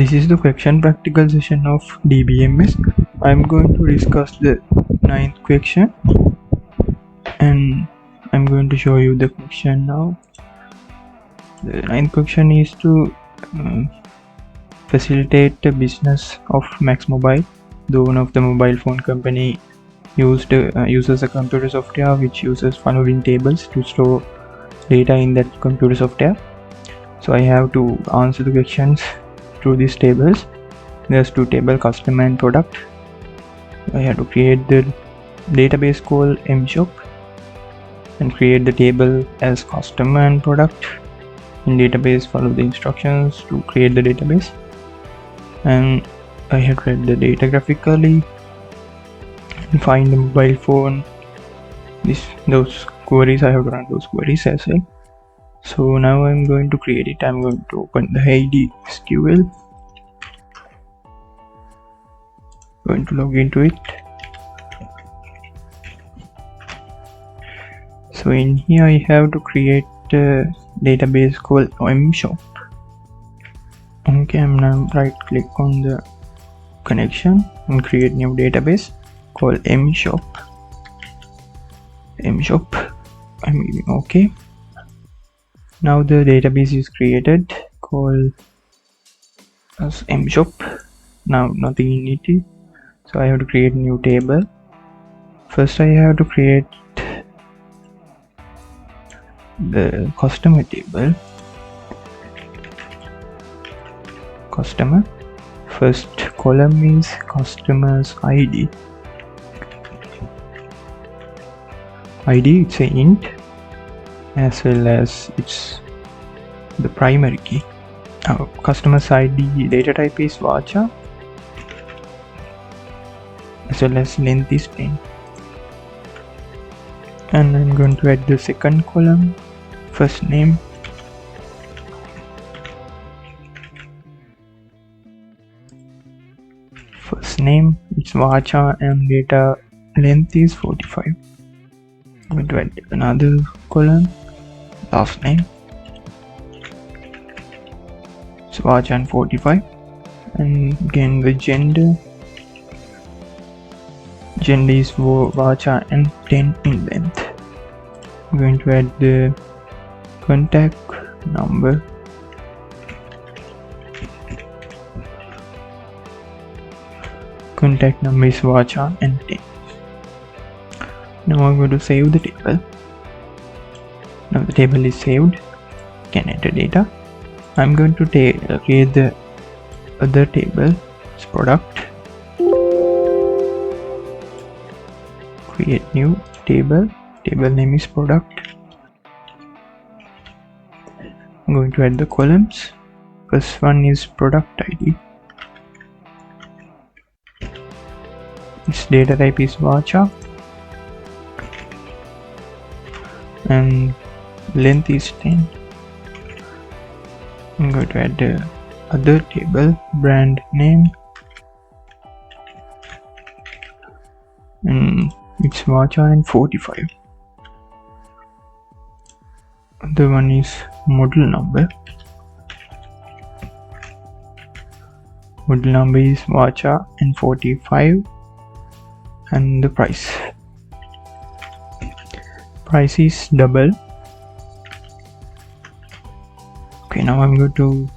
This is the question practical session of DBMS. I'm going to discuss the 9th question and I'm going to show you the question now. The 9th question is to facilitate the business of Max Mobile. The owner of the mobile phone company uses a computer software which uses following tables to store data in that computer software. So I have to answer the questions through these tables. There's two tables, customer and product. I have to create the database called mshop and create the table as customer and product. In database, follow the instructions to create the database, and I have to read the data graphically and find the mobile phone. Those queries, I have to run those queries as well. So now I'm going to create it. I'm going to open the HeidiSQL, going to log into it. So in here I have to create a database called mshop. Okay, I'm now right click on the connection and create new database called mshop. I'm giving okay. Now the database is created called as mshop. Now nothing in it, so I have to create a new table. First I have to create the customer table. Customer, first column is customer's ID. It's a int, as well as it's the primary key. Customer's ID data type is varchar, as well as length is 10. And I'm going to add the second column, first name, it's varchar and data length is 45. I'm going to add another column, last name, it's varchar and 45, and again the gender is varchar and 10 in length. I'm going to add the contact number, is varchar and 10. Now I'm going to save the table. Now the table is saved. You can enter data. I'm going to create the other table, it's product. Create new table name is product. I'm going to add the columns. First one is product ID, its data type is varchar and length is 10. I'm going to add the other table, brand name, and it's varchar and 45. The one is model number. Model number is varchar and 45, and the price is double. Okay, now I'm going to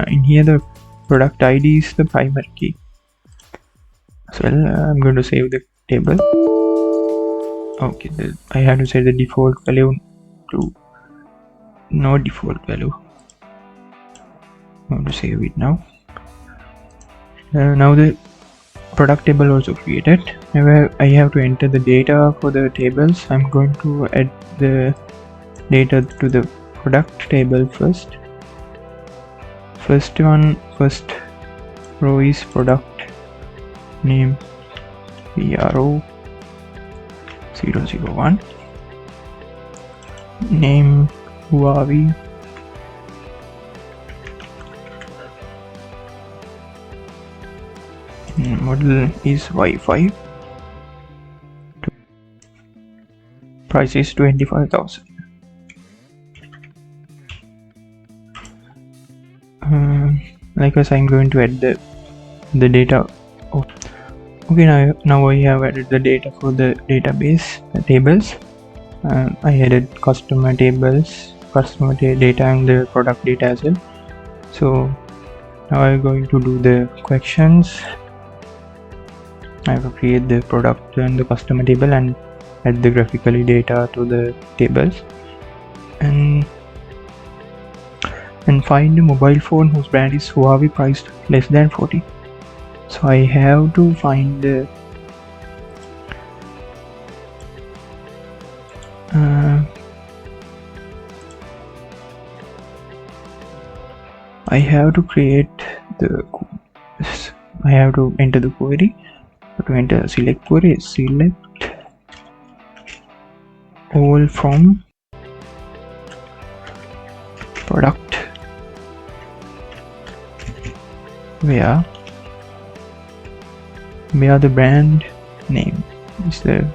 in here the product ID is the primary key. So I'm going to save the table. Okay, I have to set the default value to no default value. I'm going to save it now. Now the product table also created. I have to enter the data for the tables. I'm going to add the data to the product table first. First row is product name PRO 001, name Huawei, model is Y5, price is 25,000. Likewise, I'm going to add the data. Okay, now I have added the data for the database tables. I added customer tables, data, and the product data as well. So now I'm going to do the questions. I have to create the product and the customer table and add the graphically data to the tables, and find a mobile phone whose brand is Huawei priced less than 40. So I have to find the I have to enter the query. To enter select query, select all from product where the brand name is the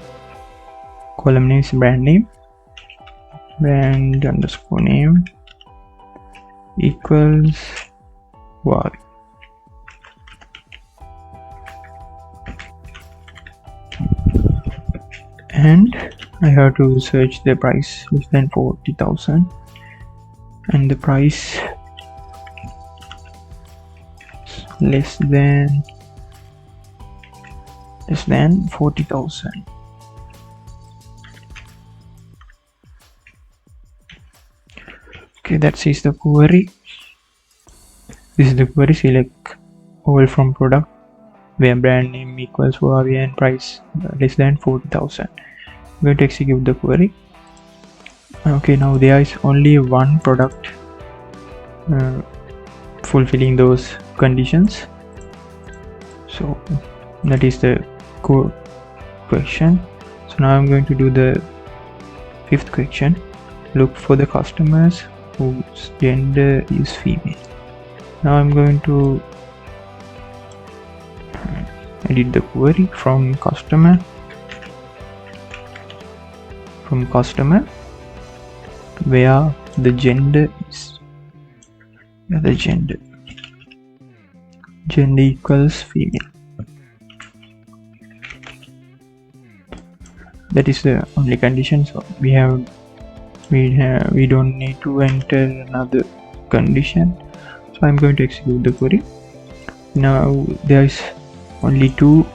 column name is brand name, brand underscore name equals Huawei. And I have to search the price less than 40,000 and the price less than 40,000. Okay, that is the query. This is the query. Select all from product where brand name equals Huawei and price less than 40,000. I'm going to execute the query. Okay, now there is only one product fulfilling those conditions. So that is the core question. So now I'm going to do the fifth question. Look for the customers whose gender is female. Now I'm going to edit the query from customer where the gender is gender equals female. That is the only condition. So we don't need to enter another condition. So I'm going to execute the query. Now there is only two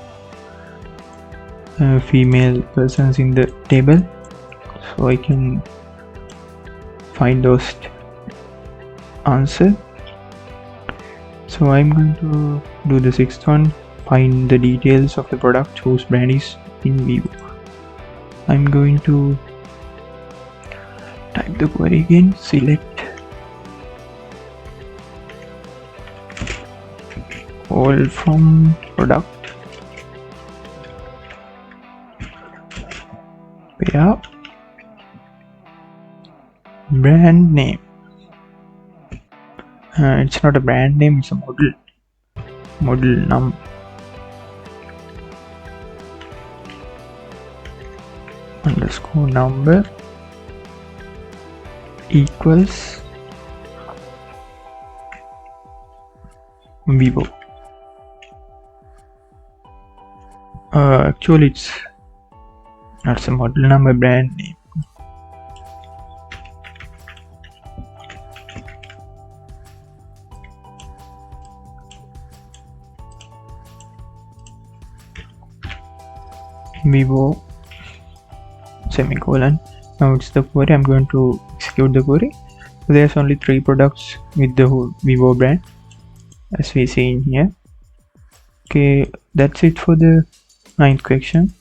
female persons in the table, so I can find those answer. So I'm going to do the sixth one, find the details of the product whose brand is in Vivo. I'm going to type the query again, select all from product where brand name, it's not a brand name, it's a model number underscore number equals Vivo. Actually it's not a model number, brand name. Vivo semicolon. Now it's the query. I'm going to execute the query. So there's only 3 products with the Vivo brand as we see in here. Okay, that's it for the 9th question.